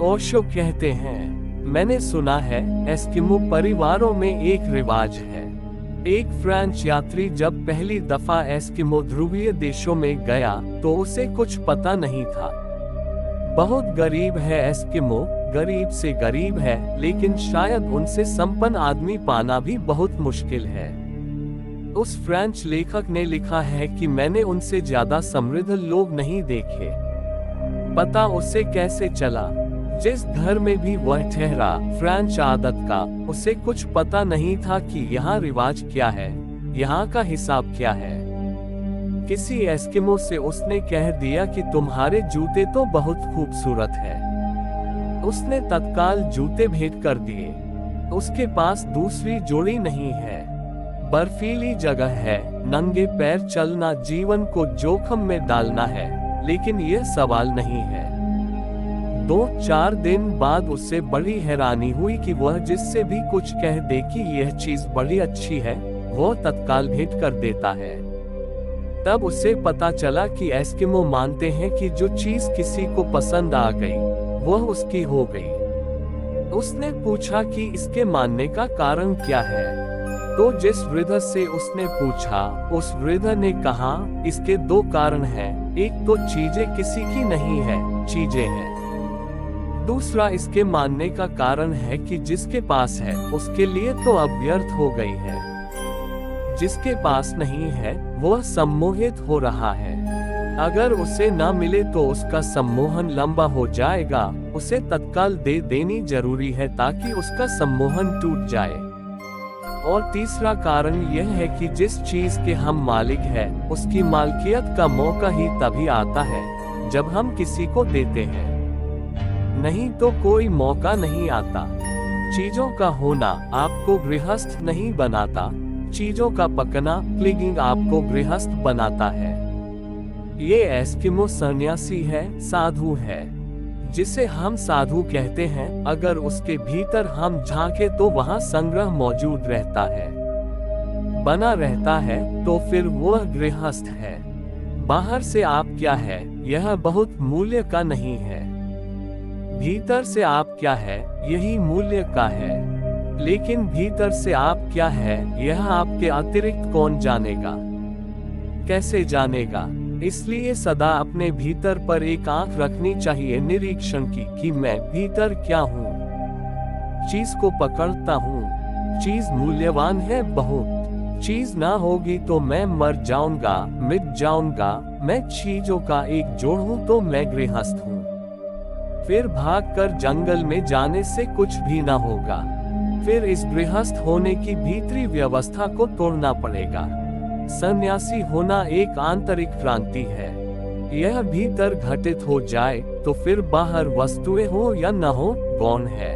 ओशो कहते हैं, मैंने सुना है एस्किमो परिवारों में एक रिवाज है। एक फ्रेंच यात्री जब पहली दफा एस्किमो ध्रुवीय देशों में गया तो उसे कुछ पता नहीं था। बहुत गरीब है एस्किमो, गरीब से गरीब है, लेकिन शायद उनसे संपन्न आदमी पाना भी बहुत मुश्किल है। उस फ्रेंच लेखक ने लिखा है कि मैंने उनसे ज्यादा समृद्ध लोग नहीं देखे। पता उसे कैसे चला? जिस घर में भी वह ठहरा, फ्रेंच आदत का, उसे कुछ पता नहीं था कि यहाँ रिवाज क्या है, यहाँ का हिसाब क्या है। किसी एस्किमो से उसने कह दिया कि तुम्हारे जूते तो बहुत खूबसूरत है। उसने तत्काल जूते भेंट कर दिए। उसके पास दूसरी जोड़ी नहीं है। बर्फीली जगह है, नंगे पैर चलना जीवन को जोखिम में डालना है, लेकिन यह सवाल नहीं है। 2-4 दिन बाद उसे बड़ी हैरानी हुई कि वह जिससे भी कुछ कह दे कि यह चीज बड़ी अच्छी है, वह तत्काल भेंट कर देता है। तब उसे पता चला कि एस्किमो मानते हैं कि जो चीज किसी को पसंद आ गई, वह उसकी हो गई। उसने पूछा कि इसके मानने का कारण क्या है। तो जिस वृद्ध से उसने पूछा, उस वृद्ध ने कहा, इसके 2 कारण हैं। एक तो चीजें किसी की नहीं है, चीजें हैं। दूसरा इसके मानने का कारण है कि जिसके पास है उसके लिए तो अब व्यर्थ हो गई है। जिसके पास नहीं है वह सम्मोहित हो रहा है। अगर उसे न मिले तो उसका सम्मोहन लंबा हो जाएगा। उसे तत्काल दे देनी जरूरी है ताकि उसका सम्मोहन टूट जाए। और तीसरा कारण यह है कि जिस चीज के हम मालिक हैं, उसकी मालकियत का मौका ही तभी आता है जब हम किसी को देते हैं, नहीं तो कोई मौका नहीं आता। चीजों का होना आपको गृहस्थ नहीं बनाता, चीजों का पकना क्लिंगिंग आपको गृहस्थ बनाता है। ये एस्किमो सन्यासी है, साधु है, जिसे हम साधु कहते हैं। अगर उसके भीतर हम झांके तो वहाँ संग्रह मौजूद रहता है, बना रहता है, तो फिर वह गृहस्थ है। बाहर से आप क्या है, यह बहुत मूल्य का नहीं है। भीतर से आप क्या है, यही मूल्य का है। लेकिन भीतर से आप क्या है, यह आपके अतिरिक्त कौन जानेगा, कैसे जानेगा? इसलिए सदा अपने भीतर पर एक आंख रखनी चाहिए निरीक्षण की कि मैं भीतर क्या हूँ। चीज को पकड़ता हूँ, चीज मूल्यवान है बहुत। चीज ना होगी तो मैं मर जाऊंगा, मिट जाऊंगा। मैं चीजों का एक जोड़ हूँ तो मैं गृहस्थ हूँ। फिर भागकर जंगल में जाने से कुछ भी ना होगा। फिर इस गृहस्थ होने की भीतरी व्यवस्था को तोड़ना पड़ेगा। सन्यासी होना एक आंतरिक क्रांति है। यह भीतर घटित हो जाए तो फिर बाहर वस्तुएं हो या न हो, गौण है।